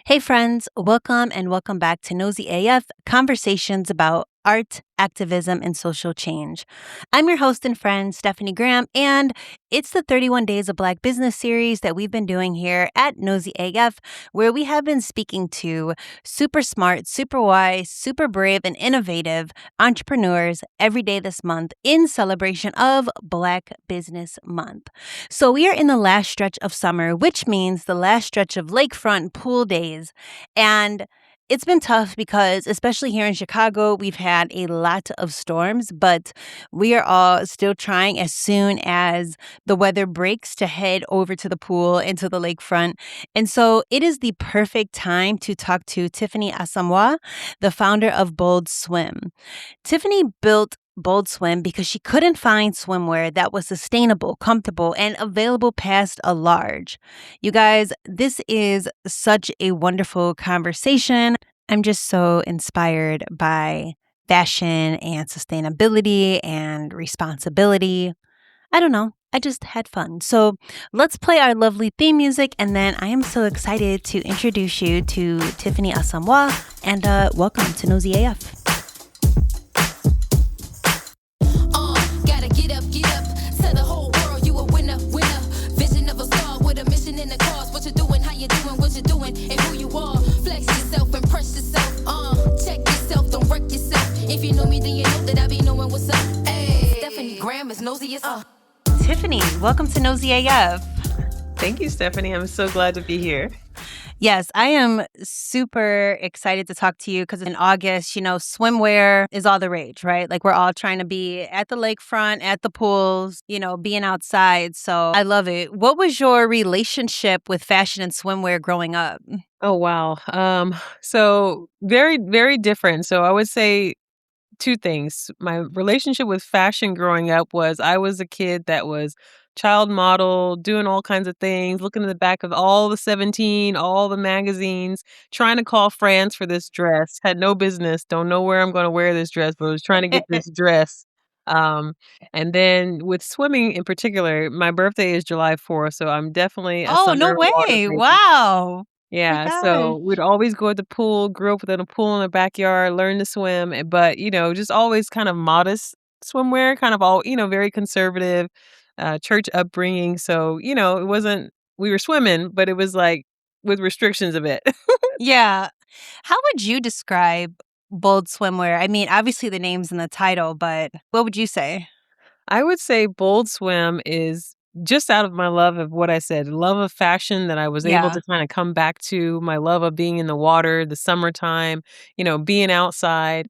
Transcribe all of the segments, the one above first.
Hey, friends, welcome back to noseyAF conversations about art, activism, and social change. I'm your host and friend, Stephanie Graham, and it's the 31 Days of Black Business series that we've been doing here at noseyAF, where we have been speaking to super smart, super wise, super brave, and innovative entrepreneurs every day this month in celebration of Black Business Month. So we are in the last stretch of summer, which means the last stretch of lakefront pool days. And it's been tough because, especially here in Chicago, we've had a lot of storms, but we are all still trying as soon as the weather breaks to head over to the pool and to the lakefront. And so it is the perfect time to talk to Tiffany Asamoah, the founder of Bold Swim. Tiffany built Bold Swim because she couldn't find swimwear that was sustainable, comfortable, and available past a large. You guys, this is such a wonderful conversation. I'm just so inspired by fashion and sustainability and responsibility. I don't know. I just had fun. So let's play our lovely theme music, and then I am so excited to introduce you to Tiffany Asamoah, and welcome to Nosy AF. Get up, tell the whole world you a winner. Vision of a star with a mission and a cause. What you doing, how you doing, what you doing, and who you are. Flex yourself, impress yourself. Check yourself, don't wreck yourself. If you know me, then you know that I be knowing what's up. Hey, Stephanie Graham is nosy as Tiffany, welcome to Nosy AF. Thank you, Stephanie. I'm so glad to be here. Yes, I am super excited to talk to you because in August, swimwear is all the rage, right? Like we're all trying to be at the lakefront, at the pools, being outside. So I love it. What was your relationship with fashion and swimwear growing up? Oh, wow. So very, very different. So I would say two things. My relationship with fashion growing up was I was a kid that was child model, doing all kinds of things, looking in the back of all the 17, all the magazines, trying to call France for this dress. Had no business, don't know where I'm going to wear this dress, but I was trying to get this dress. Um, and then with swimming in particular, my birthday is July 4th, so I'm definitely a Oh, no summer water way. baby. Wow. My Yeah, gosh. so we'd always go at the pool, grew up within a pool in the backyard, learned to swim, but, just always kind of modest swimwear, kind of all, very conservative, church upbringing. So, it wasn't, we were swimming, but it was like with restrictions a bit. Yeah. How would you describe bold swimwear? I mean, obviously the name's in the title, but what would you say? I would say Bold Swim is just out of my love of what I said, love of fashion that I was able Yeah. to kind of come back to, my love of being in the water, the summertime, being outside.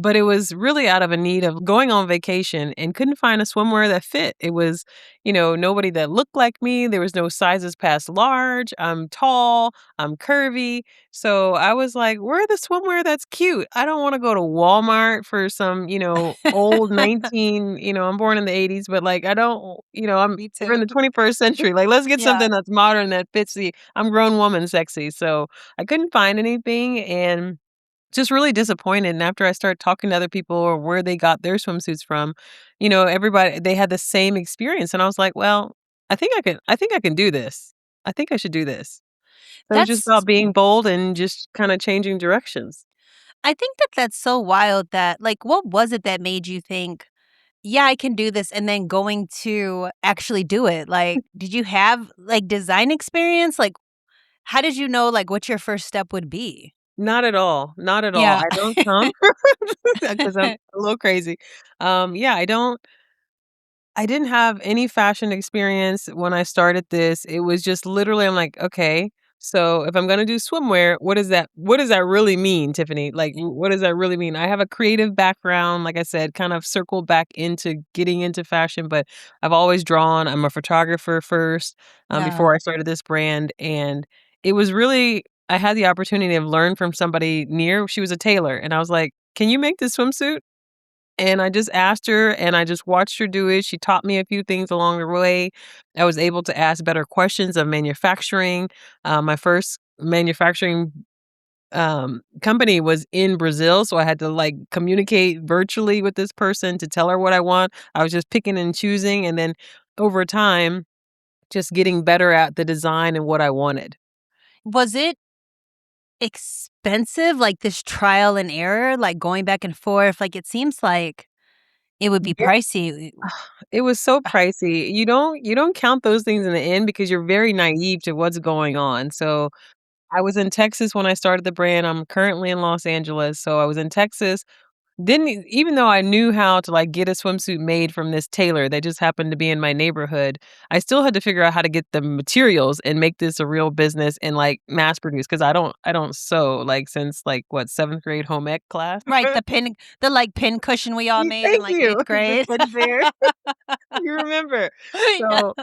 But it was really out of a need of going on vacation and couldn't find a swimwear that fit. It was, nobody that looked like me. There was no sizes past large. I'm tall, I'm curvy. So I was like, where the swimwear that's cute? I don't want to go to Walmart for some, old 19, I'm born in the 80s, but like I don't, Me we're in too. the 21st century. Like let's get Yeah. something that's modern that fits the I'm grown woman sexy. So I couldn't find anything and just really disappointed. And after I started talking to other people or where they got their swimsuits from, everybody they had the same experience. And I was like, well, I think I can do this. I think I should do this. So it was just That's about being bold and just kind of changing directions. I think that that's so wild that like what was it that made you think, "Yeah, I can do this," and then going to actually do it? Like, did you have like design experience? Like, how did you know like what your first step would be? Not at all. Not at all. Yeah. I don't come because I'm a little crazy. Yeah, I didn't have any fashion experience when I started this. It was just literally I'm like, "Okay, so if I'm gonna do swimwear, what does that really mean, Tiffany? Like, what does that really mean?" I have a creative background, like I said, kind of circled back into getting into fashion, but I've always drawn. I'm a photographer first, Yeah. before I started this brand, and it was really I had the opportunity to learn from somebody near. She was a tailor, and I was like, "Can you make this swimsuit?" And I just asked her and I just watched her do it. She taught me a few things along the way. I was able to ask better questions of manufacturing. My first manufacturing company was in Brazil, so I had to like communicate virtually with this person to tell her what I want. I was just picking and choosing, and then over time, just getting better at the design and what I wanted. Was it expensive, like, this trial and error, like, going back and forth? Like, it seems like it would be Yeah, pricey. it was so pricey. You don't count those things in the end because you're very naive to what's going on. So, I was in Texas when I started the brand. I'm currently in Los Angeles, so I was in Texas. Didn't even though I knew how to, like, get a swimsuit made from this tailor that just happened to be in my neighborhood, I still had to figure out how to get the materials and make this a real business and, like, mass produce because I don't sew, like, since, like, what, 7th grade home ec class? Right, like, pin cushion we all made in, Thank like, you. 8th The grade. teddy bear. You remember. Yeah. So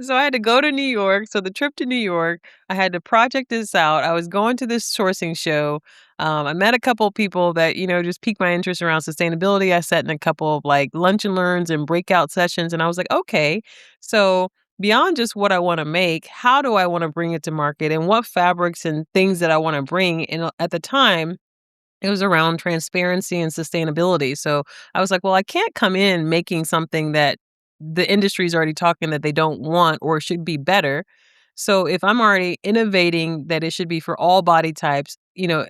so I had to go to New York. So the trip to New York, I had to project this out. I was going to this sourcing show. I met a couple of people that, just piqued my interest around sustainability. I sat in a couple of like lunch and learns and breakout sessions. And I was like, okay, so beyond just what I want to make, how do I want to bring it to market and what fabrics and things that I want to bring? And at the time, it was around transparency and sustainability. So I was like, well, I can't come in making something that the industry's already talking that they don't want or should be better. So if I'm already innovating that it should be for all body types,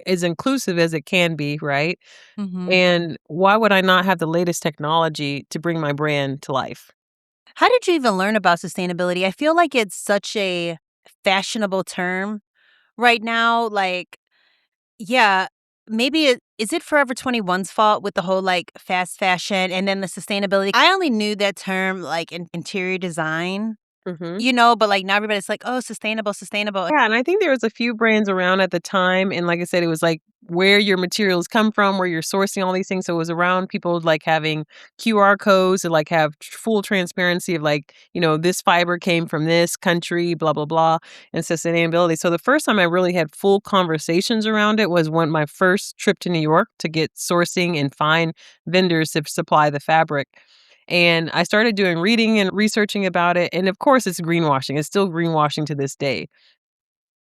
as inclusive as it can be, right? Mhm. And why would I not have the latest technology to bring my brand to life? How did you even learn about sustainability? I feel like it's such a fashionable term right now, like, yeah, maybe is it Forever 21's fault with the whole, like, fast fashion and then the sustainability? I only knew that term, like, in interior design, Mhm. but, like, now everybody's like, "Oh, sustainable, sustainable." Yeah, and I think there was a few brands around at the time, and like I said, it was like where your materials come from, where you're sourcing all these things. So it was around people like having QR codes to like have full transparency of like, this fiber came from this country, blah blah blah, and sustainability. So the first time I really had full conversations around it was when my first trip to New York to get sourcing and find vendors to supply the fabric. And I started doing reading and researching about it. And of course, it's greenwashing. It's still greenwashing to this day.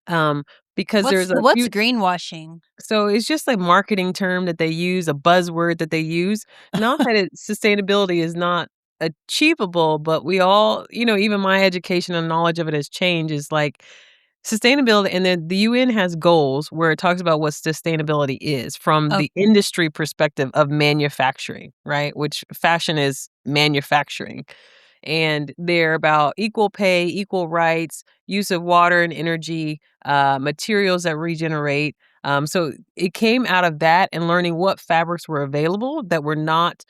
Um, because What's there's a what's few greenwashing? so it's just a marketing term that they use, a buzzword that they use. Not that sustainability is not achievable, but we all, even my education and knowledge of it has changed is like sustainability. And then the UN has goals where it talks about what sustainability is from Oh, the industry perspective of manufacturing, right? Which fashion is manufacturing. And they're about equal pay, equal rights, use of water and energy, materials that regenerate. So it came out of that and learning what fabrics were available that were not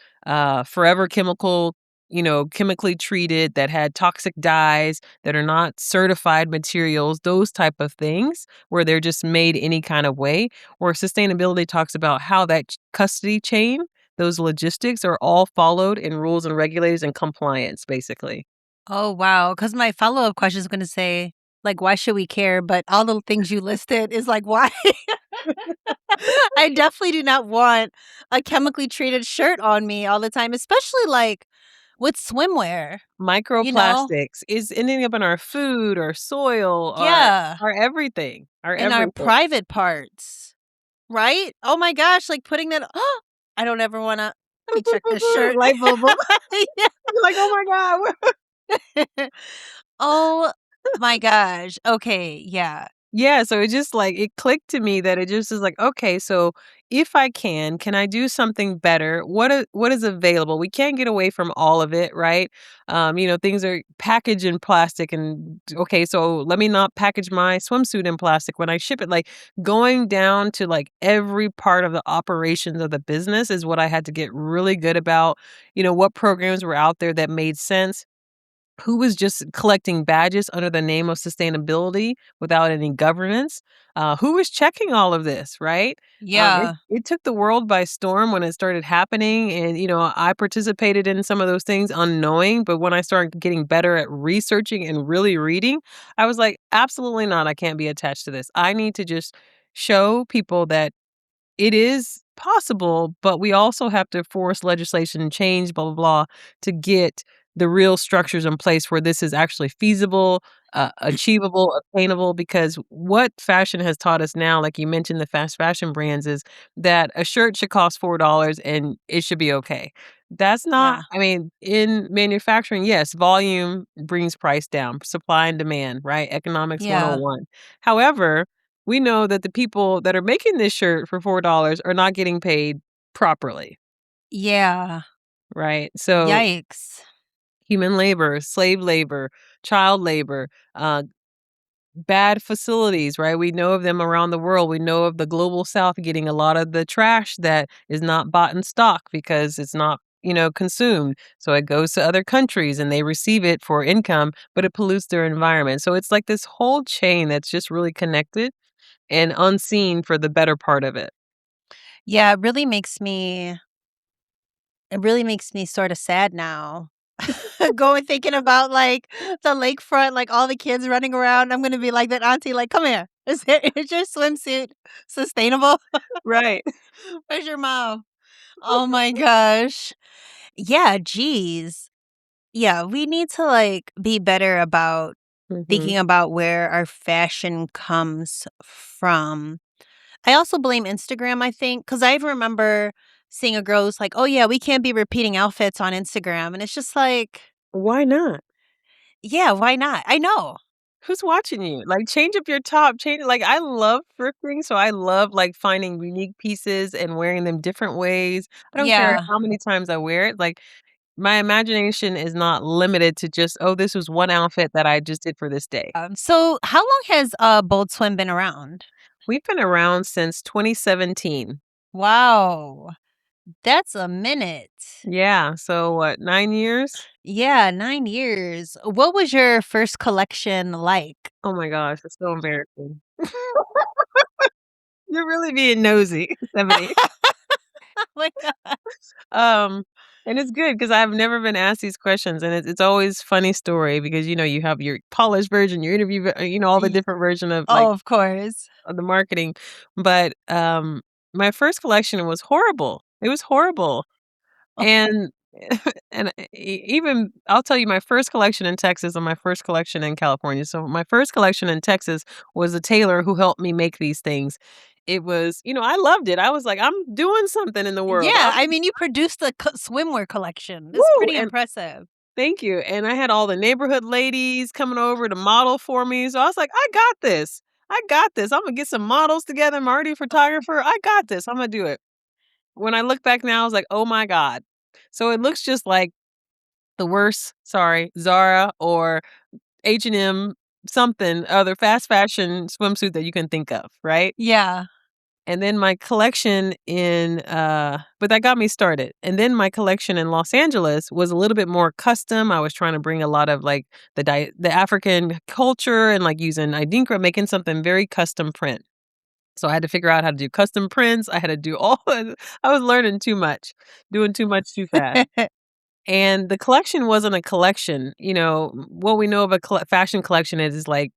forever chemically treated, that had toxic dyes, that are not certified materials, those type of things where they're just made any kind of way. Or sustainability talks about how that custody chain, those logistics are all followed in rules and regulators and compliance, basically. oh, wow. Because my follow-up question is gonna say, like, "Why should we care?" But all the things you listed is like, "Why?" I definitely do not want a chemically treated shirt on me all the time, especially, like, with swimwear, you know? Microplastics is ending up in our food, our soil, Yeah, our everything, our in our everything. private parts, right? Oh my gosh, like, putting that I don't ever wanna let me check this shirt. Light bulb. Yeah. You're like, "Oh my god." Oh my gosh. Okay, yeah. Yeah, so it just like it clicked to me that it just is like, okay, so if I can I do something better? What is available? We can't get away from all of it, right? Things are packaged in plastic and okay, so let me not package my swimsuit in plastic when I ship it. Like going down to like every part of the operations of the business is what I had to get really good about. What programs were out there that made sense, who was just collecting badges under the name of sustainability without any governance, who was checking all of this, right? It, Yeah, it took the world by storm when it started happening. And, I participated in some of those things unknowing. But when I started getting better at researching and really reading, I was like, absolutely not. I can't be attached to this. I need to just show people that it is possible, but we also have to force legislation and change, blah, blah, blah, to get the real structures in place where this is actually feasible, achievable, attainable. Because what fashion has taught us now, like you mentioned, the fast fashion brands, is that a shirt should cost $4 and it should be okay. That's not, yeah, I mean, in manufacturing, yes, volume brings price down, supply and demand, right? Economics yeah. 101. However, we know that the people that are making this shirt for $4 are not getting paid properly, Yeah. right? So Yikes. human labor, slave labor, child labor, bad facilities, right? We know of them around the world. We know of the global south getting a lot of the trash that is not bought in stock because it's not, consumed. So it goes to other countries and they receive it for income, but it pollutes their environment. So it's like this whole chain that's just really connected and unseen for the better part of it. Yeah, it really makes me sort of sad now. Going thinking about, like, the lakefront, like, all the kids running around. I'm gonna be like that auntie, like, "Come here. Is your swimsuit sustainable? Right. Where's your mom?" Oh my gosh. Yeah, geez. Yeah, we need to, like, be better about Hmm. thinking about where our fashion comes from. I also blame Instagram, I think, because I remember seeing a girl who's like, "Oh, yeah, we can't be repeating outfits on Instagram," and it's just like, Why not? yeah, why not? I know. Who's watching you? Like, change up your top, change like, I love thrifting, so I love, like, finding unique pieces and wearing them different ways. I don't care Yeah. how many times I wear it, like, my imagination is not limited to just, "Oh, this was one outfit that I just did for this day." So how long has, Bold Swim been around? We've been around since 2017. Wow, that's a minute. Yeah, so what, 9 years? Yeah, 9 years. What was your first collection like? Oh my gosh, it's so embarrassing. You're really being nosy, Stephanie. Oh my god. Um, and it's good because 'cause I've never been asked these questions, and it's always funny story because, you have your polished version, your interview all the Ye different version of, like, Oh, of course. of the marketing, but, my first collection was horrible. It was horrible, and and even I'll tell you my first collection in Texas and my first collection in California. So my first collection in Texas was a tailor who helped me make these things. It was I loved it. I was like, "I'm doing something in the world. Yeah, I mean, you produced a swimwear collection. That's Woo!" pretty And impressive. thank you, and I had all the neighborhood ladies coming over to model for me, so I was like, "I got this. I got this. Imma get some models together. I'm already a photographer. I got this. Imma do it." When I look back now, I was like, "Oh my god." So it looks just like the worst, sorry, Zara or H&M something other fast fashion swimsuit that you can think of, right? Yeah. And then my collection but that got me started. And then my collection in Los Angeles was a little bit more custom. I was trying to bring a lot of like the African culture and like using Idinkra, making something very custom print. So I had to figure out how to do custom prints. I had to do all I was learning too much, doing too much too fast. And the collection wasn't a collection. What we know of a fashion collection is like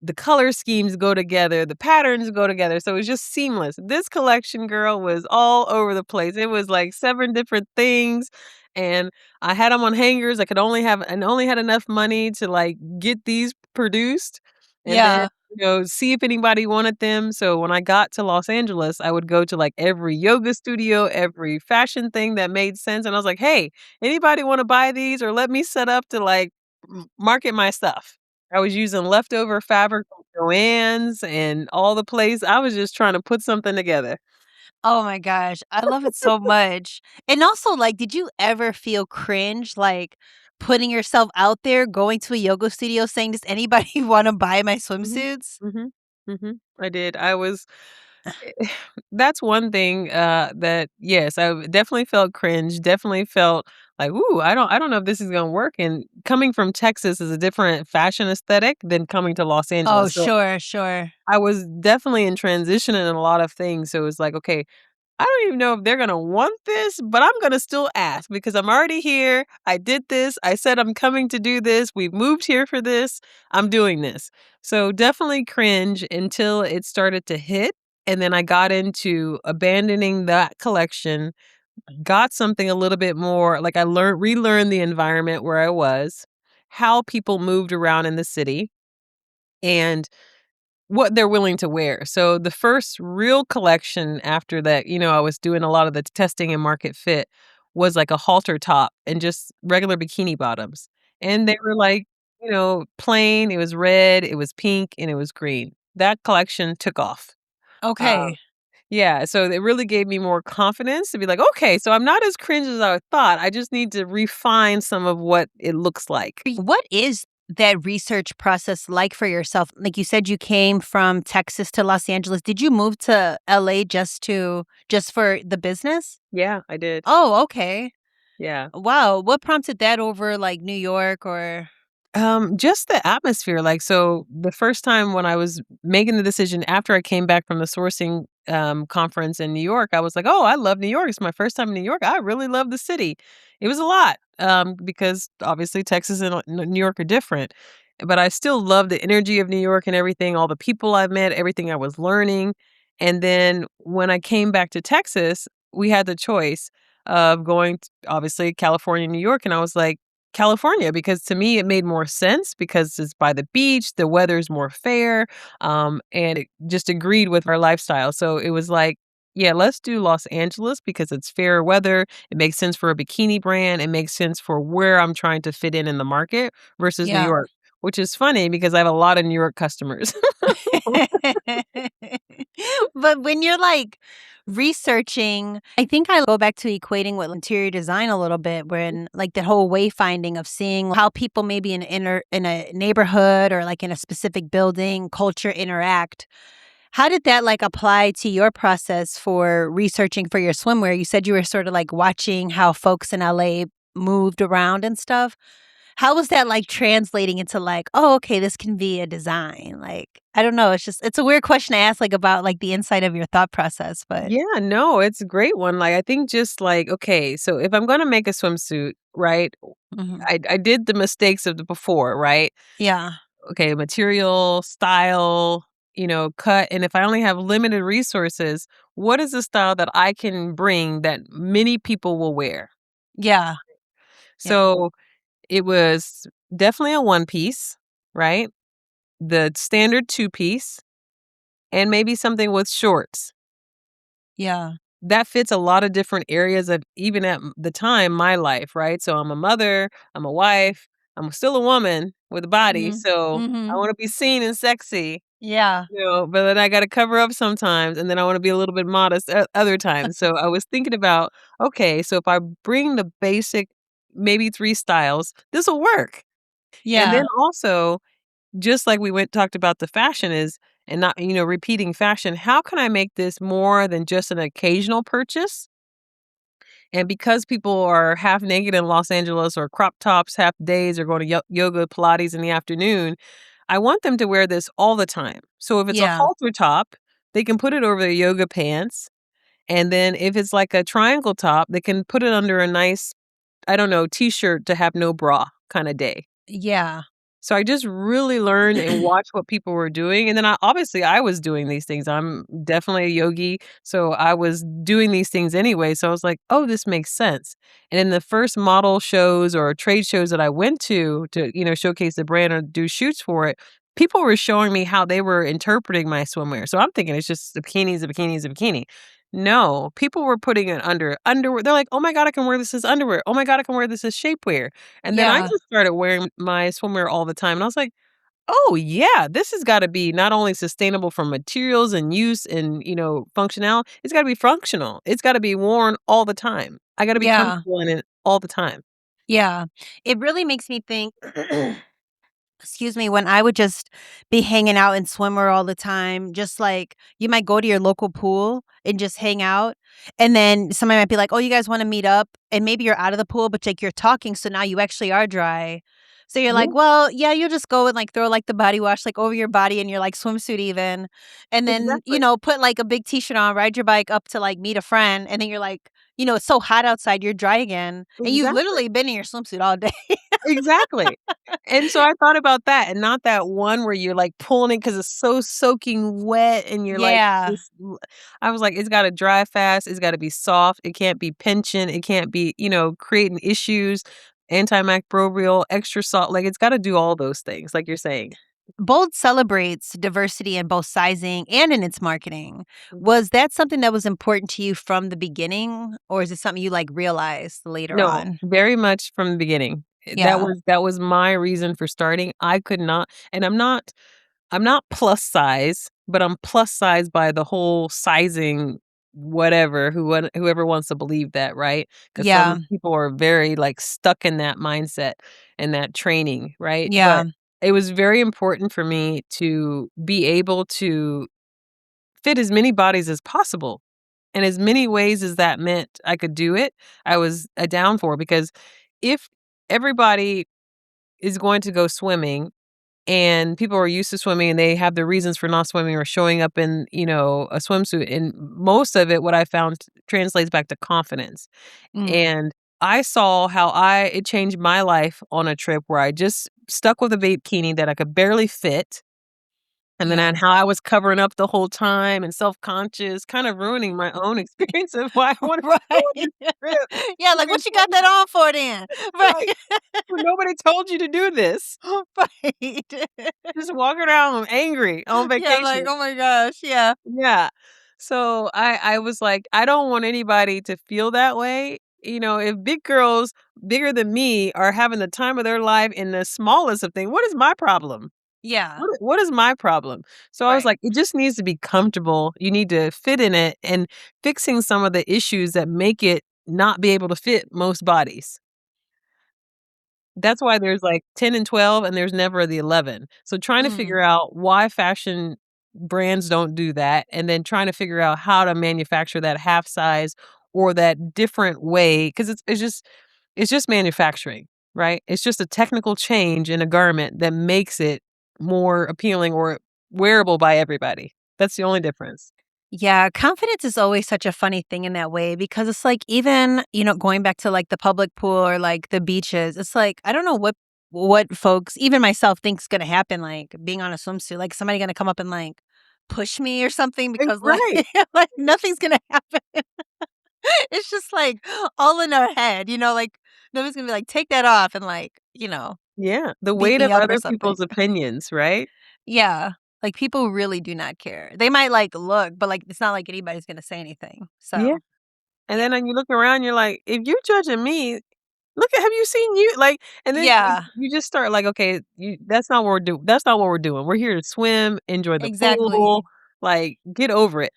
the color schemes go together, the patterns go together, so it was just seamless. This collection, girl, was all over the place. It was like 7 different things, and I had them on hangers. I could only have and only had enough money to, like, get these produced and then, Yeah. see if anybody wanted them, so when I got to Los Angeles, I would go to, like, every yoga studio, every fashion thing that made sense, and I was like, "Hey, anybody wanna buy these or let me set up to, like, market my stuff?" I was using leftover fabric from Joann's and all the place I was just trying to put something together. Oh my gosh, I love it so much. And also, like, did you ever feel cringe, like, putting yourself out there, going to a yoga studio saying, "Does anybody wanna buy my Mhm, swimsuits?" mhm, mhm. I did. I was that's one thing, that yes, definitely felt cringe, definitely felt like, "Ooh, I don't know if this is gonna work," and coming from Texas is a different fashion aesthetic than coming to Los Oh, Angeles, so sure, sure. I was definitely in transition in a lot of things, so it was like, "Okay, I don't even know if they're gonna want this, but I'm gonna still ask because I'm already here. I did this. I said I'm coming to do this. We've moved here for this. I'm doing this." So definitely cringe until it started to hit. And then I got into abandoning that collection, got something a little bit more like I relearned the environment where I was, how people moved around in the city, and what they're willing to wear. So the first real collection after that, I was doing a lot of the testing and market fit was like a halter top and just regular bikini bottoms. And they were like, plain, it was red, it was pink, and it was green. that collection took off. Um, Okay. yeah, so it really gave me more confidence to be like, "Okay, so I'm not as cringe as I thought. I just need to refine some of what it looks like." What is that research process like for yourself? Like you said, you came from Texas to Los Angeles. Did you move to LA just for the business? Yeah, I did. Oh, okay. Yeah. Wow. What prompted that over like New York or Just the atmosphere, like, so the first time when I was making the decision after I came back from the sourcing, conference in New York, I was like, "Oh, I love New York. It's my first time in New York. I really love the city." It was a lot, because obviously Texas and, New York are different, but I still love the energy of New York and everything, all the people I've met, everything I was learning, and then when I came back to Texas, we had the choice of going t obviously California, New York, and I was like, California, because to me it made more sense because it's by the beach, the weather's more fair, and it just agreed with our lifestyle. So it was like, yeah, let's do Los Angeles because it's fair weather. It makes sense for a bikini brand. It makes sense for where I'm trying to fit in the market versus New yeah. York, which is funny because I have a lot of New York customers. But when you're like researching, I think I go back to equating with interior design a little bit, when like the whole wayfinding of seeing how people maybe in a neighborhood or like in a specific building culture interact. How did that like apply to your process for researching for your swimwear? You said you were sort of like watching how folks in LA moved around and stuff. How was that, like, translating into, like, "Oh, okay, this can be a design?" Like, I don't know, it's a weird question to ask, like, about, like, the inside of your thought process, but Yeah, no, it's a great one. Like, I think just like, okay, so if I'm gonna make a swimsuit, right? Mhm. I did the mistakes of the before, right? Yeah, Okay, material, style, cut. And if I only have limited resources, what is the style that I can bring that many people will wear? yeah, yeah, So it was definitely a one piece, right? The standard two piece, and maybe something with shorts. yeah. That fits a lot of different areas of even at the time my life, right? So I'm a mother, I'm a wife, I'm still a woman with a body. Mhm, So I mhm. want to be seen and sexy. Yeah, But then I gotta cover up sometimes, and then I wanna be a little bit modest other times. So I was thinking about, okay, so if I bring the basic, maybe 3 styles, this'll work. And then yeah, also, just like we went talked about the fashion is and not, repeating fashion, how can I make this more than just an occasional purchase? And because people are half naked in Los Angeles or crop tops half days or going to yoga, Pilates in the afternoon, I want them to wear this all the time. So if it's a yeah, halter top, they can put it over their yoga pants. And then if it's like a triangle top, they can put it under a nice, I don't know, t-shirt to have no bra kind of day. yeah. So I just really learned and watched what people were doing, and then I was doing these things. I'm definitely a yogi, so I was doing these things anyway, so I was like, "Oh, this makes sense." And in the first model shows or trade shows that I went to, showcase the brand or do shoots for it, people were showing me how they were interpreting my swimwear. So I'm thinking it's just a bikini is a bikini is a bikini. No, people were putting it under underwear. They're like, "Oh my god, I can wear this as underwear. Oh my god, I can wear this as shapewear." And then I Yeah, just started wearing my swimwear all the time, and I was like, "Oh, yeah, this has gotta be not only sustainable for materials and use and, functional, it's gotta be functional. It's gotta be worn all the time. I gotta be yeah, comfortable in it all the time." yeah. It really makes me think excuse me, when I would just be hanging out in swimwear all the time, just like you might go to your local pool and just hang out. And then somebody might be like, "Oh, you guys want to meet up?" And maybe you're out of the pool, but like you're talking. So now you actually are dry. So you're Yeah, like, well, yeah, you'll just go and like throw like the body wash like over your body and your like swimsuit even. And then, exactly, put like a big t shirt on, ride your bike up to like meet a friend. And then you're like, it's so hot outside, you're dry again. And you've exactly. literally been in your swimsuit all day. Exactly. And so I thought about that and not that one where you're, like, pulling it because it's so soaking wet and you're, like, Yeah. this l I was like, "It's gotta dry fast, it's gotta be soft, it can't be pinching, it can't be, creating issues, antimicrobial, extra salt." Like, it's gotta do all those things, like you're saying. Bold celebrates diversity in both sizing and in its marketing. Mhm. Was that something that was important to you from the beginning, or is it something you, like, realized later No, on? very much from the beginning. That Yeah. was my reason for starting. I could not and I'm not I'm not plus size, but I'm plus size by the whole sizing whatever, whoever wants to believe that, right? Because Yeah. some people are very, like, stuck in that mindset and that training, right? But Yeah. it was very important for me to be able to fit as many bodies as possible, and as many ways as that meant I could do it, I was, down for, because if everybody is going to go swimming and people are used to swimming and they have their reasons for not swimming or showing up in, a swimsuit, and most of it, what I found, translates back to confidence. Mm. And I saw how I it changed my life on a trip where I just stuck with a bikini that I could barely fit, and then Yeah. on how I was covering up the whole time and self-conscious, kind of ruining my own experience of why I wanted to go on Right. this trip. Yeah, like, Looking what you got that crazy. on for then? Right. Right. Well, nobody told you to do this. Right. Just walking around angry on Yeah, like, vacation. oh my gosh, yeah. Yeah. So I was like, I don't want anybody to feel that way. If big girls bigger than me are having the time of their life in the smallest of things, what is my problem? Yeah. What is my problem? So I was Right. like, it just needs to be comfortable. You need to fit in it, and fixing some of the issues that make it not be able to fit most bodies. That's why there's, like, 10 and 12, and there's never the 11. So trying to Mm. figure out why fashion brands don't do that, and then trying to figure out how to manufacture that half size or that different way, 'cause it's just manufacturing, right? It's just a technical change in a garment that makes it more appealing or wearable by everybody. That's the only difference. Yeah, confidence is always such a funny thing in that way because it's like even, going back to like the public pool or like the beaches, it's like I don't know what folks, even myself, think's gonna happen, like being on a swimsuit. Like somebody gonna come up and like push me or something because like Right. like nothing's gonna happen. It's just like all in our head, like nobody's gonna be like, take that off and like, Yeah, the beat weight me of up or other something. people's opinions, right? Yeah. Like people really do not care. They might like look, but like it's not like anybody's gonna say anything. Yeah. So And yeah. then when you look around, you're like, "If you're judging me, look at have you seen you?" Like, and then you Yeah, you just start like, "Okay, that's not what we're doing. We're here to swim, enjoy the pool, exactly. like, get over it.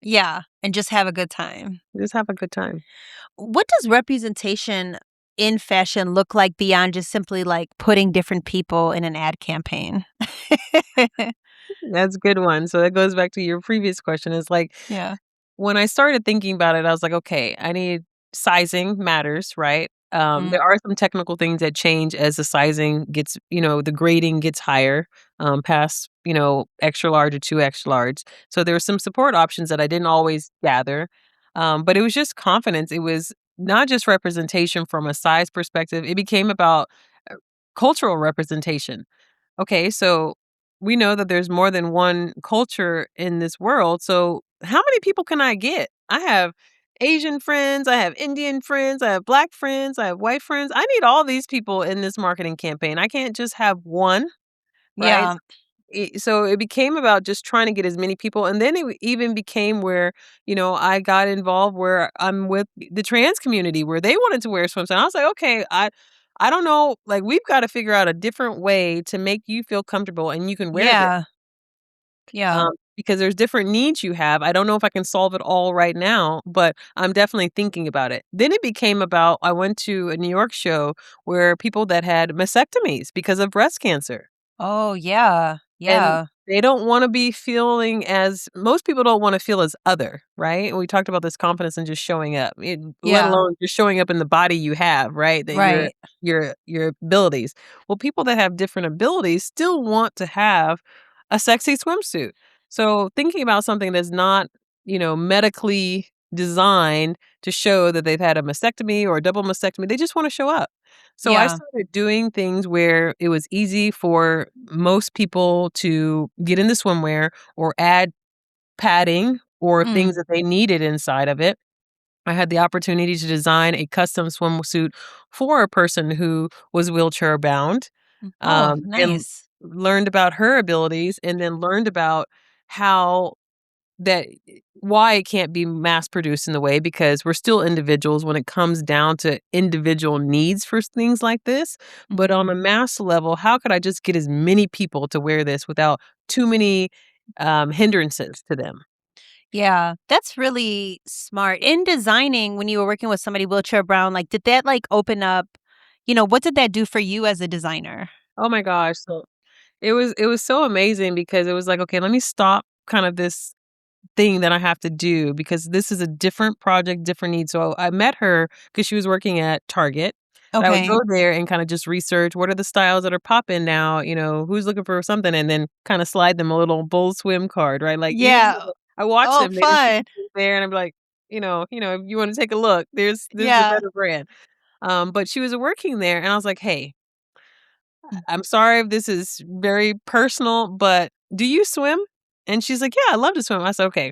Yeah, and just have a good time. Just have a good time." What does representation in fashion look like beyond just simply like putting different people in an ad campaign? That's a good one. So that goes back to your previous question. It's like, Yeah. when I started thinking about it, I was like, "Okay, I need sizing matters, right?" Mm, There are some technical things that change as the sizing gets, the grading gets higher, past, extra large or 2 extra large. So there were some support options that I didn't always gather, but it was just confidence. It was not just representation from a size perspective. It became about, uh, cultural representation. Okay, so we know that there's more than one culture in this world. So how many people can I get? I have Asian friends, I have Indian friends, I have black friends, I have white friends. I need all these people in this marketing campaign. I can't just have one, right? yeah, So it became about just trying to get as many people, and then even became where I got involved where I'm with the trans community where they wanted to wear swimsuits. And I was like, okay, I don't know, like we've got to figure out a different way to make you feel comfortable and you can wear this. yeah, yeah. Because there's different needs you have. I don't know if I can solve it all right now, but I'm definitely thinking about it. Then it became about I went to a New York show where people that had mastectomies because of breast cancer. Oh, yeah, And yeah, they don't wanna be feeling as most people don't wanna feel as other, right? And we talked about this confidence in just showing up, let yeah, alone just showing up in the body you have, right? That right. your abilities. Well, people that have different abilities still want to have a sexy swimsuit. So, thinking about something that's not, medically designed to show that they've had a mastectomy or a double mastectomy, they just wanna show up. So I Yeah. started doing things where it was easy for most people to get into swimwear or add padding or Mm. things that they needed inside of it. I had the opportunity to design a custom swimsuit for a person who was wheelchair bound, Oh, and nice. learned about her abilities and then learned about how that why it can't be mass produced in the way, because we're still individuals when it comes down to individual needs for things like this. But on a Mhm. mass level, how could I just get as many people to wear this without too many hindrances to them? Yeah, that's really smart. In designing, when you were working with somebody wheelchair bound, like, did that, like, open up what did that do for you as a designer? Oh my gosh. So it was so amazing because it was like, okay, let me stop kind of this thing that I have to do because this is a different project, different needs. So I met her because she was working at Target. And I would Okay. go there and kind of just research what are the styles that are popping now, who's looking for something, and then kind of slide them a little bull swim card, right? Like Yeah. I watch Oh, them, they just fun. there and I'm like, if you want to take a look, there's a Yeah. better brand. But she was working there and I was like, hey, I'm sorry if this is very personal, but do you swim? And she's like, yeah, I love to swim. I said, okay,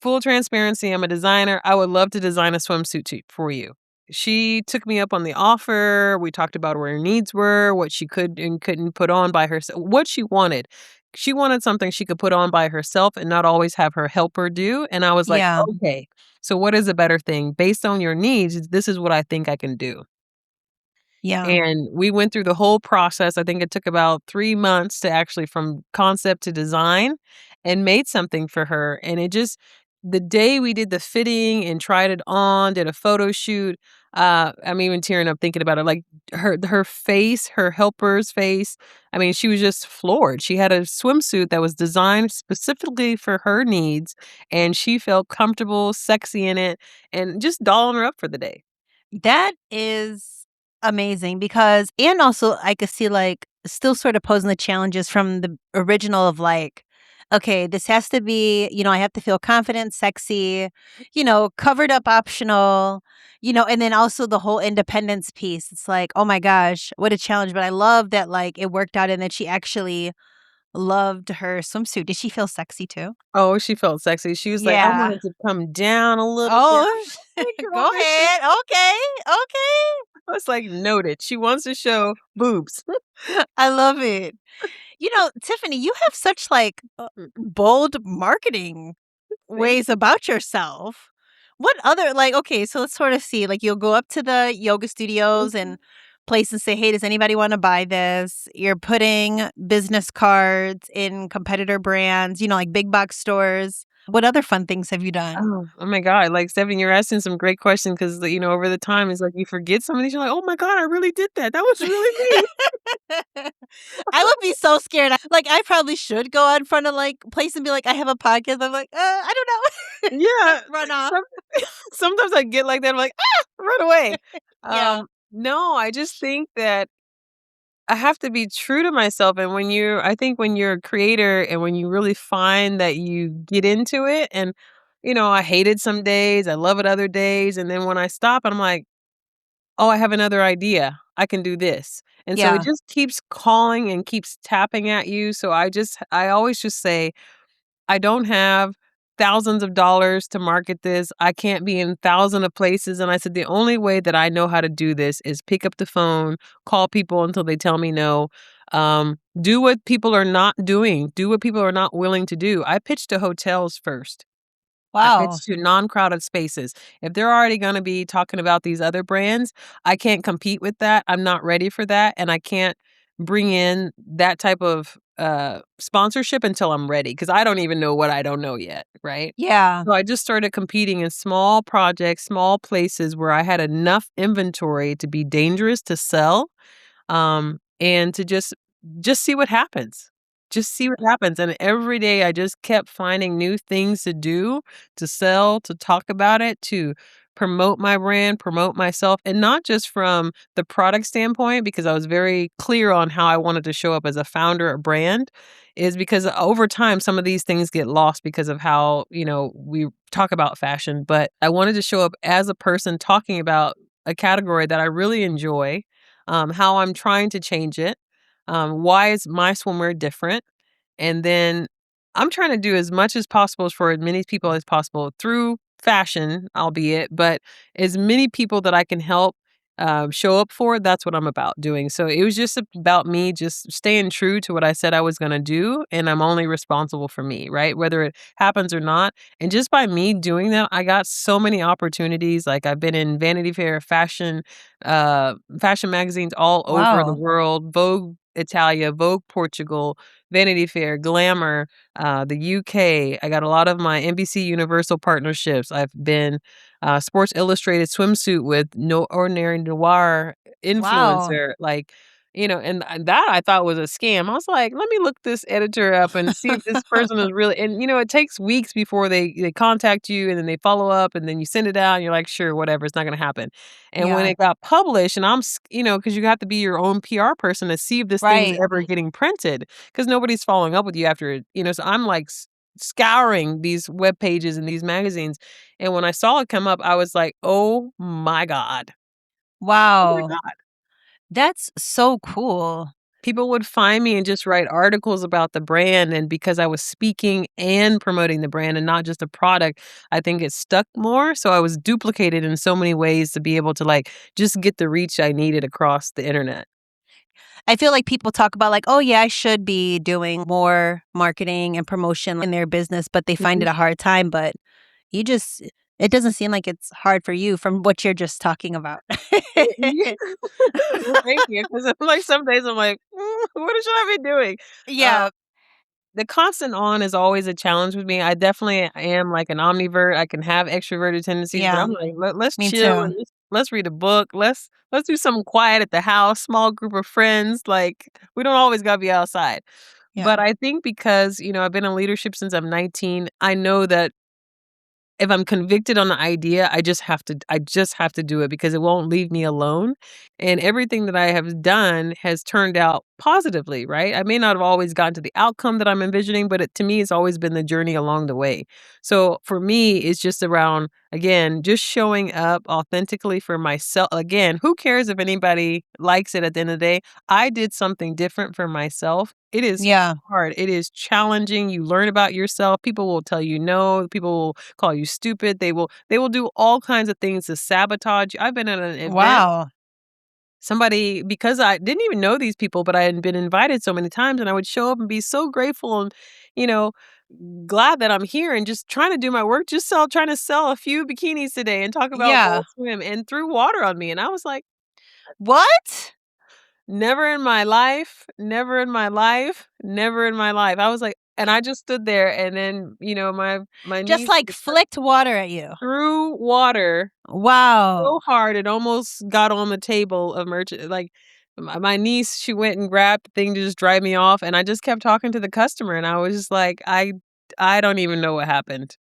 full transparency, I'm a designer. I would love to design a swimsuit for you. She took me up on the offer. We talked about where her needs were, what she could and couldn't put on by herself, what she wanted. She wanted something she could put on by herself and not always have her helper do. And I was like, Yeah. okay, so what is a better thing? Based on your needs, this is what I think I can do. Yeah. And we went through the whole process. I think it took about 3 months to actually from concept to design and made something for her. And it just the day we did the fitting and tried it on, did a photo shoot, I'm even tearing up thinking about it. Like her face, her helper's face. I mean, she was just floored. She had a swimsuit that was designed specifically for her needs, and she felt comfortable, sexy in it, and just dolling her up for the day. That is amazing because and also I could see, like, still sort of posing the challenges from the original of, like, okay, this has to be, I have to feel confident, sexy, covered up optional, and then also the whole independence piece. It's like, oh my gosh, what a challenge. But I love that, like, it worked out and that she actually loved her swimsuit. Did she feel sexy too? Oh, she felt sexy. She was like, "I Yeah. want it to come down a little bit." Oh, I'm like, go "Girl, it's just." ahead. Okay. Okay. I was like, "Noted." She wants to show boobs. I love it. Tiffany, you have such like bold marketing Thank ways you. about yourself. What other like okay, so let's sort of see. Like you'll go up to the yoga studios and Mhm. place and say, "Hey, does anybody want to buy this?" You're putting business cards in competitor brands, like big box stores. What other fun things have you done? Oh my god, like, Stephanie, you're asking some great questions 'cause, over the time, it's like you forget some of these, you're like, "Oh my god, I really did that. That was really me." I would be so scared. Like, I probably should go out in front of, like, place and be like, "I have a podcast." I'm like, I don't know." Yeah, Run off. sometimes I get like that, I'm like, "Ah!" Run away. Yeah. No, I just think that I have to be true to myself, and I think when you're a creator and when you really find that you get into it and, I hate it some days, I love it other days, and then when I stop, I'm like, "Oh, I have another idea. I can do this." And so it Yeah. just keeps calling and keeps tapping at you, so I always just say, I don't have thousands of dollars to market this. I can't be in thousands of places. And I said, the only way that I know how to do this is pick up the phone, call people until they tell me no. Do what people are not doing. Do what people are not willing to do. I pitched to hotels first. I Wow. pitch to non-crowded spaces. If they're already gonna be talking about these other brands, I can't compete with that. I'm not ready for that, and I can't bring in that type of, sponsorship until I'm ready because I don't even know what I don't know yet, right? Yeah. So I just started competing in small projects, small places where I had enough inventory to be dangerous to sell, and to just see what happens. Just see what happens, and every day I just kept finding new things to do, to sell, to talk about it, to promote my brand, promote myself, and not just from the product standpoint, because I was very clear on how I wanted to show up as a founder or brand, is because over time, some of these things get lost because of how, we talk about fashion, but I wanted to show up as a person talking about a category that I really enjoy, how I'm trying to change it, why is my swimwear different? And then I'm trying to do as much as possible for as many people as possible through fashion, albeit, but as many people that I can help show up for, that's what I'm about doing. So it was just about me just staying true to what I said I was going to do. And I'm only responsible for me, right? Whether it happens or not. And just by me doing that, I got so many opportunities. Like I've been in Vanity Fair, fashion magazines all over the Wow. world, Vogue Italia, Vogue Portugal, Vanity Fair, Glamour, the UK. I got a lot of my NBC Universal partnerships. I've been Sports Illustrated swimsuit with No Ordinary Noir Wow. influencer, like, and that I thought was a scam. I was like, let me look this editor up and see if this person is really. And it takes weeks before they contact you, and then they follow up, and then you send it out, and you're like, sure, whatever, it's not going to happen. And when Yeah. it got published, and because you have to be your own PR person to see if this thing's Right. ever getting printed, because nobody's following up with you after so I'm like scouring these web pages and these magazines. And when I saw it come up, I was like, oh my God. Oh my Wow. God. That's so cool. People would find me and just write articles about the brand. And because I was speaking and promoting the brand and not just a product, I think it stuck more. So I was duplicated in so many ways to be able to just get the reach I needed across the internet. I feel like people talk about like, oh yeah, I should be doing more marketing and promotion in their business, but they find Mhm. it a hard time. But it doesn't seem like it's hard for you from what you're just talking about. Yeah. Well, thank you. Because I'm like, some days I'm like, what should I be doing? Uh, Yeah. The constant on is always a challenge with me. I definitely am like an omnivert. I can have extroverted tendencies, but Yeah. I'm like, let's Me chill too. and let's read a book. Let's do something quiet at the house, small group of friends. Like we don't always gotta be outside. Yeah. But I think because, I've been in leadership since I'm 19, I know that if I'm convicted on the idea, I just have to do it because it won't leave me alone. And everything that I have done has turned out positively, right? I may not have always gotten to the outcome that I'm envisioning, but to me, it's always been the journey along the way. So for me, it's just around, again, just showing up authentically for myself. Again, who cares if anybody likes it at the end of the day? I did something different for myself. It is Yeah. hard. It is challenging. You learn about yourself. People will tell you no. People will call you stupid. They will do all kinds of things to sabotage you. I've been at an event, Wow. somebody, because I didn't even know these people, but I had been invited so many times, and I would show up and be so grateful and, you know, glad that I'm here and just trying to do my work, just trying to sell a few bikinis today and talk about Yeah. Bold Swim, and threw water on me. And I was like, What? never in my life, never in my life, never in my life. I was like, and I just stood there, and then, my Just niece like flicked water at you. threw water Wow. so hard it almost got on the table of like my niece, she went and grabbed the thing to just drive me off, and I just kept talking to the customer, and I was just like, I don't even know what happened.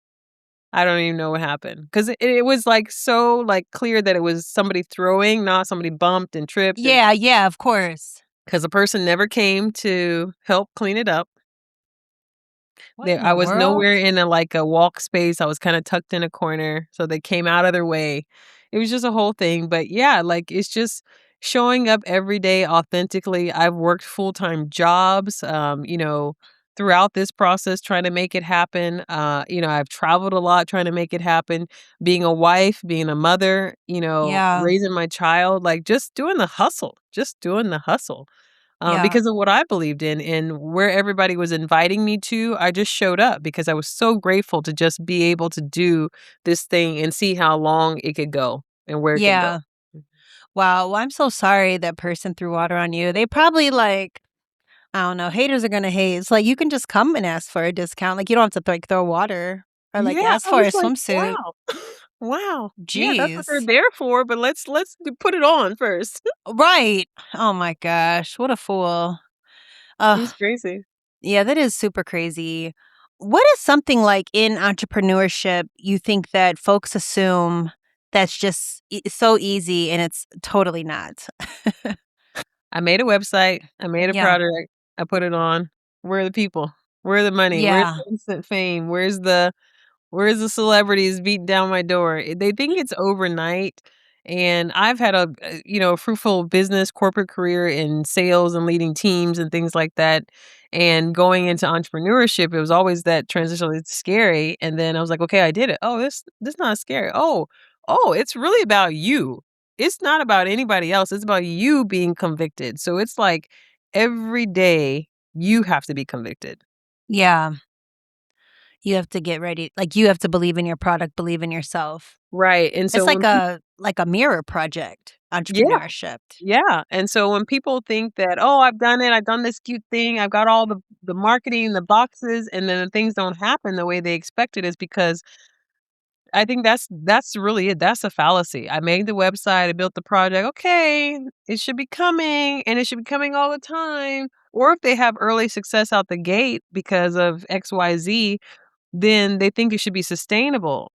I don't even know what happened because it was like so like clear that it was somebody throwing, not somebody bumped and tripped, and Yeah, yeah, of course. because the person never came to help clean it up. What There in I the was world? nowhere in a walk space, I was kinda tucked in a corner, so they came out of their way. It was just a whole thing, but yeah, like, it's just showing up every day authentically. I've worked full-time jobs, throughout this process trying to make it happen. I've traveled a lot trying to make it happen, being a wife, being a mother, Yeah. raising my child, like, just doing the hustle. Yeah. Because of what I believed in and where everybody was inviting me to, I just showed up because I was so grateful to just be able to do this thing and see how long it could go and where it could go. Yeah. Wow. Well, I'm so sorry that person threw water on you. They probably like, I don't know, haters are gonna hate. It's like you can just come and ask for a discount. Like you don't have to like throw water or like Yeah, ask I for a was like, swimsuit. wow. Wow. Yeah, that's what they're Jeez. there for, but put it on first. Right. Oh my gosh. What a fool. It was Ugh. crazy. Yeah, that is super crazy. What is something like in entrepreneurship you think that folks assume that's just so easy and it's totally not? I made a website, I made a Yeah. product, I put it on. Where are the people? Where are the money? Where's Yeah. the instant fame? Where's the celebrities beating down my door? They think it's overnight, and I've had a fruitful business, corporate career in sales and leading teams and things like that, and going into entrepreneurship, it was always that transition. It's scary, and then I was like, "Okay, I did it. Oh, this not scary. Oh, it's really about you." it's not about anybody else, it's about you being convicted. So it's like every day you have to be convicted. Yeah. You have to get ready. Like, you have to believe in your product, believe in yourself. Right, and It's so when like a mirror project, yeah. entrepreneurship. Yeah, and so when people think that, "Oh, I've done it, I've done this cute thing, I've got all the marketing, the boxes," and then the things don't happen the way they expected is because I think that's really it, that's a fallacy. I made the website, I built the project, okay, it should be coming, and it should be coming all the time, or if they have early success out the gate because of XYZ, then they think it should be sustainable.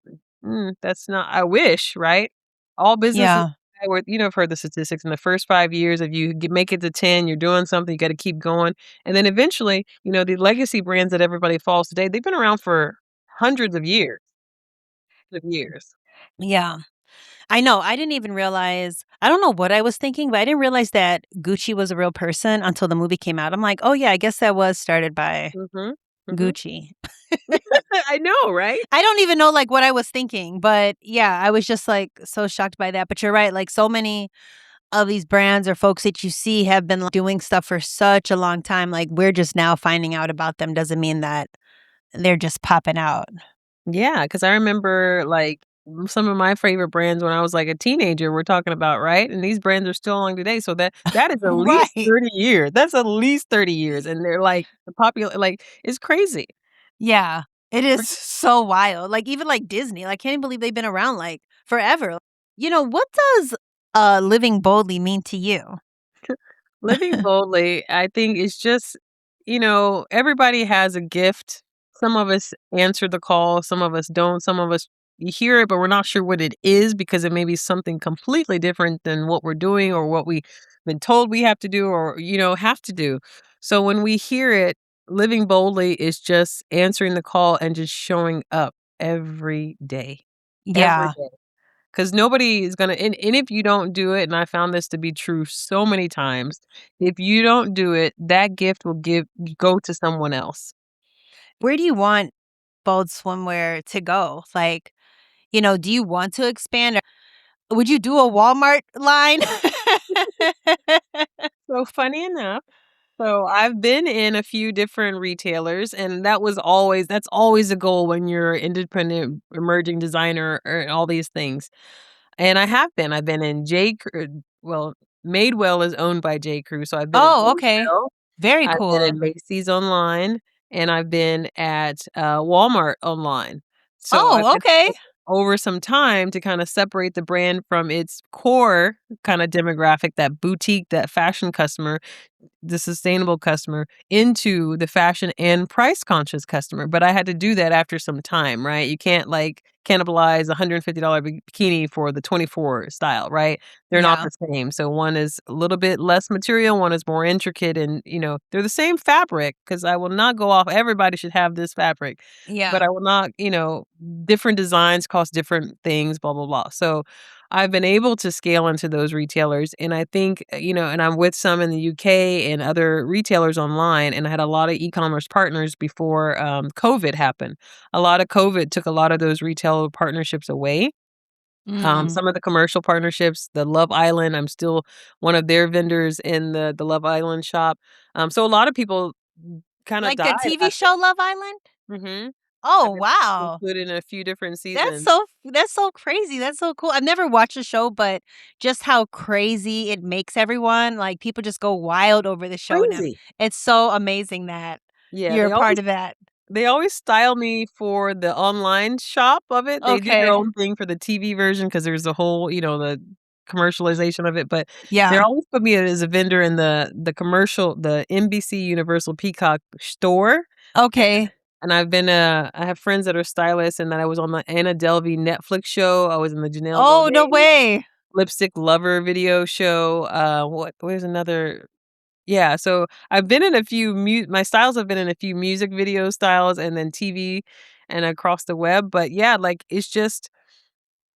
That's not I wish, right? All businesses Yeah. I've heard the statistics in the first 5 years, if you make it to 10, you're doing something, you gotta keep going, and then eventually, the legacy brands that everybody follows today, they've been around for hundreds of years. Yeah. I know. I didn't even realize I don't know what I was thinking, but I didn't realize that Gucci was a real person until the movie came out. I'm like, "Oh, yeah, I guess that was started by Mhm, mhm. Gucci." I know, right? I don't even know, like, what I was thinking, but, yeah, I was just, like, so shocked by that, but you're right, like, so many of these brands or folks that you see have been, like, doing stuff for such a long time, like, we're just now finding out about them doesn't mean that they're just popping out. Yeah, because I remember, like, some of my favorite brands when I was, like, a teenager we're talking about, right? And these brands are still on today, so that is at least Right. 30 years. That's at least 30 years, and they're, like, it's crazy. Yeah. It is so wild. Like, even, like, Disney, like, can't even believe they've been around, like, forever. What does, living boldly mean to you? Living boldly, I think is just, everybody has a gift. Some of us answer the call, some of us don't. Some of us you hear it, but we're not sure what it is because it may be something completely different than what we're doing or what we've been told we have to do or, have to do. So when we hear it, living boldly is just answering the call and just showing up every day. Every Yeah. day. 'Cause nobody is gonna and if you don't do it, and I found this to be true so many times, if you don't do it, that gift will go to someone else. Where do you want bold swimwear to go? Like, do you want to expand? Or would you do a Walmart line? So funny enough, so I've been in a few different retailers, and that's always a goal when you're independent emerging designer or all these things. And I've been in J. Crew well, Madewell is owned by J. Crew, so I've been in Oh, okay. Madewell. Very I've been cool. at Macy's online, and I've been at, Walmart online. So I've Oh, been okay. able over some time to kinda separate the brand from its core kinda demographic, that boutique, that fashion customer, the sustainable customer into the fashion and price conscious customer, but I had to do that after some time, right? You can't like cannibalize $150 bikini for the 24 style, right? They're not Yeah. the same. So one is a little bit less material, one is more intricate and, they're the same fabric because I will not go off everybody should have this fabric, but Yeah. I will not, different designs cost different things, blah blah blah. So I've been able to scale into those retailers, and I think, and I'm with some in the UK and other retailers online, and I had a lot of e-commerce partners before, COVID happened. A lot of COVID took a lot of those retail partnerships away. Mm. Some of the commercial partnerships, the Love Island, I'm still one of their vendors in the Love Island shop. So a lot of people kinda Like the died TV after. show Love Island? Mhm. Oh, I've been wow. included in a few different That's seasons. so that's so crazy. That's so cool. I've never watched the show, but just how crazy it makes everyone, like, people just go wild over the show, and Crazy. it's so amazing that Yeah, you're a part of that. they always style me for the online shop of it. They do their Okay. own thing for the TV version because there's a whole, the commercialization of it, but they Yeah. always put me as a vendor in the NBC Universal Peacock store, and Okay. I have friends that are stylists, and then I was on the Anna Delvey Netflix show. I was in the Janelle Oh, no Monáe way. Lipstick Lover video show. Where's another yeah, so I've been in a few my styles have been in a few music video styles and then TV and across the web, but yeah, like, it's just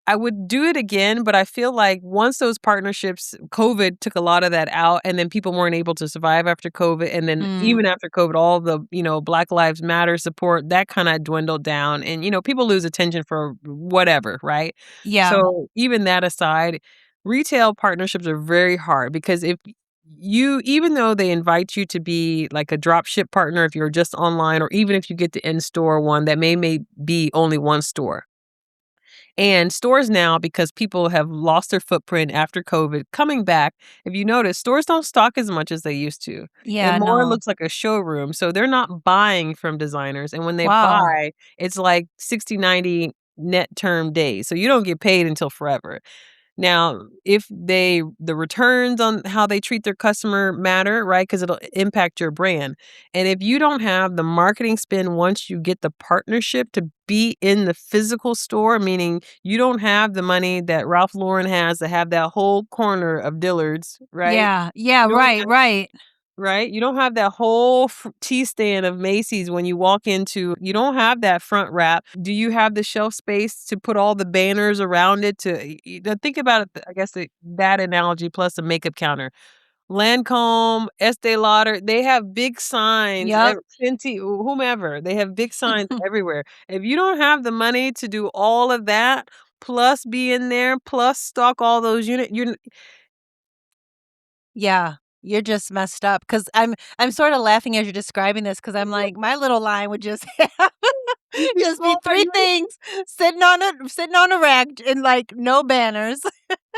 I would do it again, but I feel like once those partnerships COVID took a lot of that out, and then people weren't able to survive after COVID, and then Mm. even after COVID, all the, Black Lives Matter support, that kinda dwindled down, and, people lose attention for whatever, right? Yeah. So, even that aside, retail partnerships are very hard because if you, even though they invite you to be like a drop ship partner, if you're just online, or even if you get the in-store one that may be only one store. And stores now, because people have lost their footprint after COVID, coming back, if you notice, stores don't stock as much as they used to. It Yeah, more no. looks like a showroom. So they're not buying from designers. And when they Wow. buy, it's like 60, 90 net term days. So you don't get paid until forever. Now, if the returns on how they treat their customer matter, right? Because it'll impact your brand. And if you don't have the marketing spin once you get the partnership to be in the physical store, meaning you don't have the money that Ralph Lauren has to have that whole corner of Dillard's, right? Yeah. Yeah, You don't right, right. Right? You don't have that whole tea stand of Macy's when you walk into. You don't have that front wrap. Do you have the shelf space to put all the banners around it think about it, I guess that analogy plus a makeup counter. Lancome, Estee Lauder, they have big signs, Yep. Fenty, whomever, they have big signs everywhere. If you don't have the money to do all of that, plus be in there, plus stock all those units, Yeah. You're just messed up because I'm sort of laughing as you're describing this because I'm like, my little line would just have you'd be just be smaller. 3 things sitting on a rack and, like, no banners.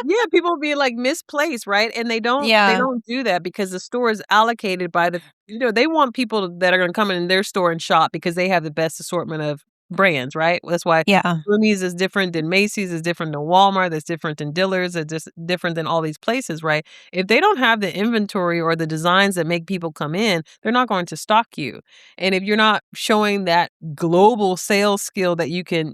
Yeah, people be, like, misplaced, right? And they Yeah. don't do that because the store is allocated by they want people that are gonna come in their store and shop because they have the best assortment of brands, right? That's why Yeah. Bloomie's is different than Macy's, is different than Walmart, that's different than Dillard's, it's just different than all these places, right? If they don't have the inventory or the designs that make people come in, they're not going to stock you. And if you're not showing that global sales skill that you can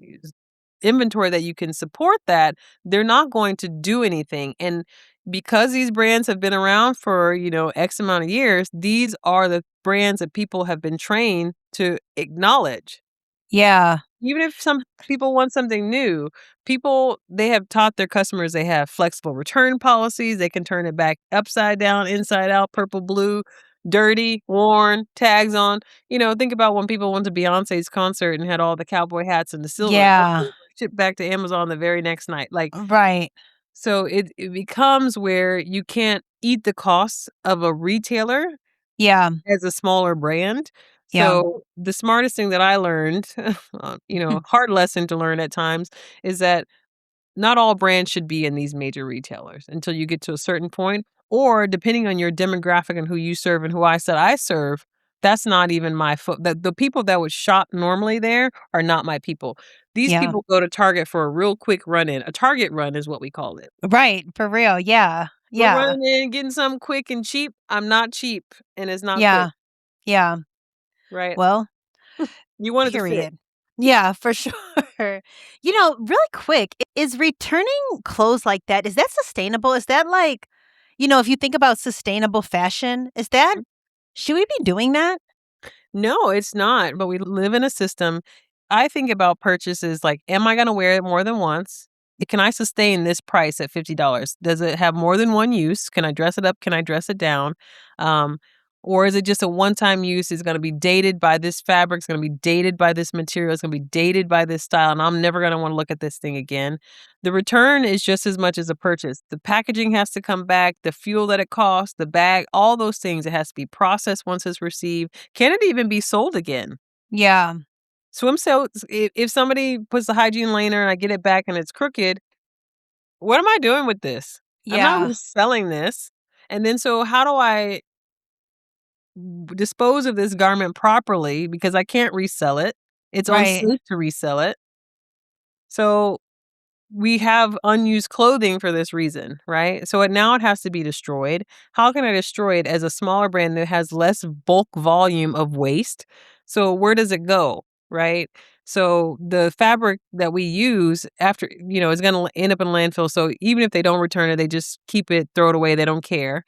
inventory that you can support that, they're not going to do anything. And because these brands have been around for, X amount of years, these are the brands that people have been trained to acknowledge. Yeah. Even if some people want something new, they have taught their customers they have flexible return policies. They can turn it back upside down, inside out, purple, blue, dirty, worn, tags on. Think about when people went to Beyonce's concert and had all the cowboy hats and the silver. Those Yeah. things were shipped back to Amazon the very next night. Like, Right. so it becomes where you can't eat the costs of a retailer Yeah. as a smaller brand. Yeah. So, the smartest thing that I learned, hard lesson to learn at times, is that not all brands should be in these major retailers until you get to a certain point, or depending on your demographic and who you serve and who I serve, that's not even my the people that would shop normally there are not my people. These Yeah. people go to Target for a real quick run-in. A Target run is what we call it. Right, for real, yeah. We're Yeah. running in, getting something quick and cheap. I'm not cheap, and it's not quick, Yeah. Yeah. right? Well, You want it to fit. period. Yeah, for sure. Really quick, is returning clothes like that, is that sustainable? Is that like, if you think about sustainable fashion, should we be doing that? No, it's not, but we live in a system. I think about purchases like, am I gonna wear it more than once? Can I sustain this price at $50? Does it have more than one use? Can I dress it up? Can I dress it down? Um, or is it just a one-time use? It's gonna be dated by this fabric, it's gonna be dated by this material, it's gonna be dated by this style, and I'm never gonna wanna look at this thing again. The return is just as much as a purchase. The packaging has to come back, the fuel that it costs, the bag, all those things, it has to be processed once it's received. Can it even be sold again? Yeah. Swimsuits, if somebody puts the hygiene liner and I get it back and it's crooked, what am I doing with this? I'm not Yeah. reselling this. And then so how do I dispose of this garment properly because I can't resell it? It's Right. unsafe to resell it. So we have unused clothing for this reason, right? So now it has to be destroyed. How can I destroy it as a smaller brand that has less bulk volume of waste? So where does it go, right? So the fabric that we use after, is going to end up in landfill. So even if they don't return it, they just keep it, throw it away. They don't care.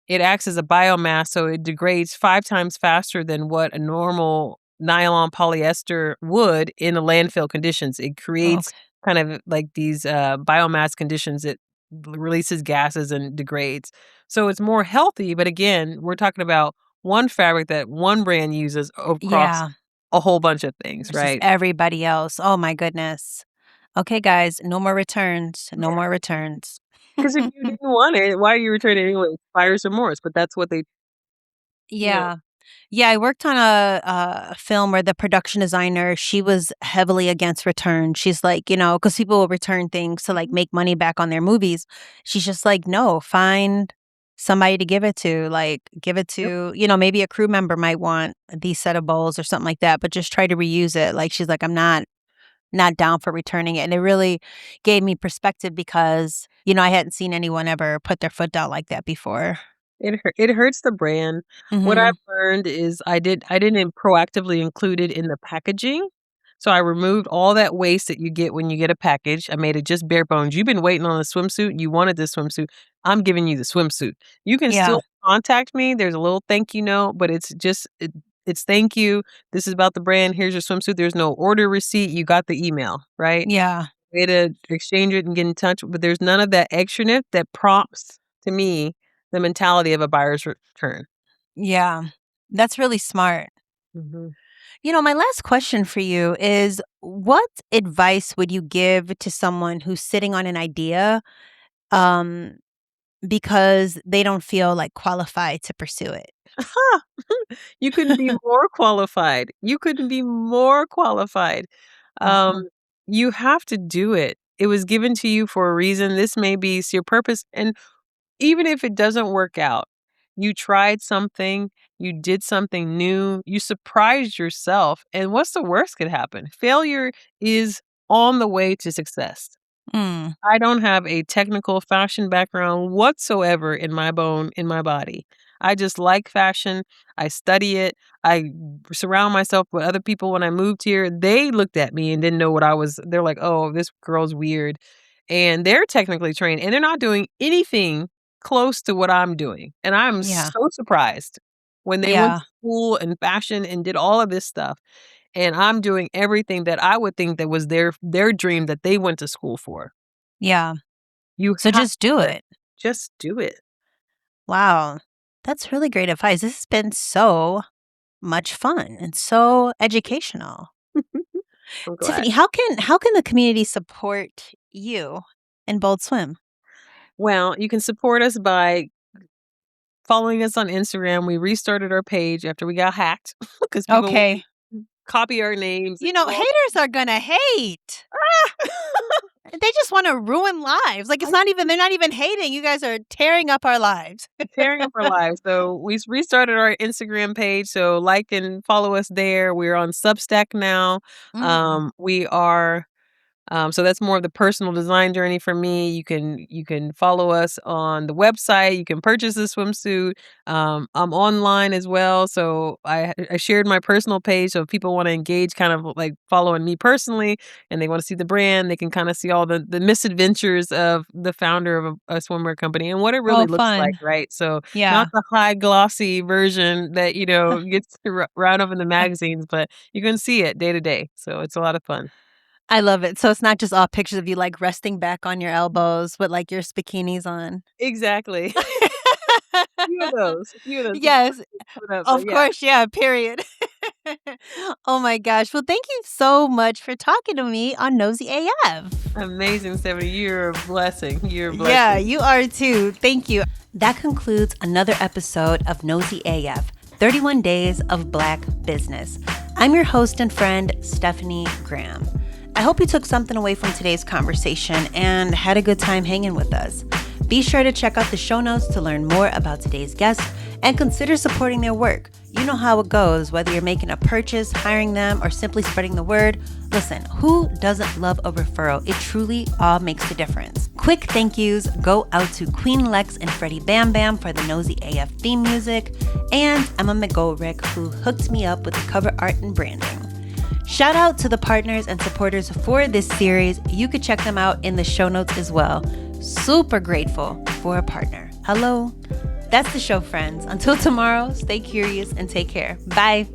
It acts as a biomass, so it degrades 5 times faster than what a normal nylon polyester would in the landfill conditions. It creates Okay. kind of like these, biomass conditions. It releases gases and degrades. So it's more healthy, but again, we're talking about one fabric that one brand uses across Yeah. a whole bunch of things, Versus right? everybody else. Oh my goodness. Okay, guys, no more returns. No Yeah. more returns. Because if you didn't want it, why are you returning it anyway? Buyer's remorse, but that's what they, you know. Yeah. Yeah, I worked on a film where the production designer, she was heavily against return. She's like, because people will return things to, like, make money back on their movies. She's just like, "No, find somebody to give it to, like, give it Yep. to" maybe a crew member might want these set of bowls or something like that, but just try to reuse it. Like, she's like, "I'm not down for returning it." And it really gave me perspective because, I hadn't seen anyone ever put their foot down like that before. It hurts the brand. What I've Mhm. learned is I didn't proactively include it in the packaging, so I removed all that waste that you get when you get a package. I made it just bare bones. You've been waiting on a swimsuit, you wanted this swimsuit, I'm giving you the swimsuit. You can Yeah. still contact me, there's a little thank you note, but it's thank you, this is about the brand, here's your swimsuit, there's no order receipt, you got the email, right? Yeah. Way to exchange it and get in touch, but there's none of that extraness that prompts, to me, the mentality of a buyer's return. Yeah. That's really smart. Mhm. My last question for you is, what advice would you give to someone who's sitting on an idea, um, because they don't feel like qualified to pursue it? Aha! You couldn't be more qualified. You couldn't be more qualified. Oh. Um, you have to do it. It was given to you for a reason. This may be your purpose, and even if it doesn't work out, you tried something, you did something new, you surprised yourself, and what's the worst could happen? Failure is on the way to success. Mm. I don't have a technical fashion background whatsoever in my in my body. I just like fashion. I study it. I surround myself with other people. When I moved here, they looked at me and didn't know what I was. They're like, oh, this girl's weird. And they're technically trained and they're not doing anything close to what I'm doing. And I'm Yeah. so surprised when they went Yeah. to school and fashion and did all of this stuff. And I'm doing everything that I would think that was their dream that they went to school for. Yeah. You So have just do to it. just do it. Wow. That's really great advice. This has been so much fun and so educational. I'm glad. Tiffany, how can the community support you in Bold Swim? Well, you can support us by following us on Instagram. We restarted our page after we got hacked because people want Okay. to copy our names and do all. Haters are gonna hate. They just wanna ruin lives. Like, I they're not even hating. You guys are tearing up our lives. tearing up our lives. So we restarted our Instagram page. So like and follow us there. We're on Substack now. Mm. We are so that's more of the personal design journey for me. You can follow us on the website. You can purchase a swimsuit. I'm online as well, so I shared my personal page. So if people want to engage, kind of like following me personally, and they want to see the brand, they can kind of see all the misadventures of the founder of a swimwear company and what it really Oh, looks like, fun. right? So not Yeah. the high glossy version that gets round up in the magazines, but you can see it day to day. So it's a lot of fun. I love it. So it's not just all pictures of you, like, resting back on your elbows with, like, your bikinis on. Exactly. A few of those people Yes, put up, but of yeah, course, yeah, period. Oh my gosh. Well, thank you so much for talking to me on Nosy AF. amazing, Stephanie. You're a blessing. You're a Yeah, blessing. you are too. Thank you. That concludes another episode of Nosy AF, 31 Days of Black Business. I'm your host and friend, Stephanie Graham. I hope you took something away from today's conversation and had a good time hanging with us. Be sure to check out the show notes to learn more about today's guest and consider supporting their work. You know how it goes, whether you're making a purchase, hiring them, or simply spreading the word. Listen, who doesn't love a referral? It truly all makes a difference. Quick thank yous go out to Queen Lex and Freddie Bam Bam for the Nosy AF theme music, and Emma McGolrick, who hooked me up with the cover art and branding. Shout out to the partners and supporters for this series. You could check them out in the show notes as well. Super grateful for a partner. Hello. That's the show, friends. Until tomorrow, stay curious and take care. Bye.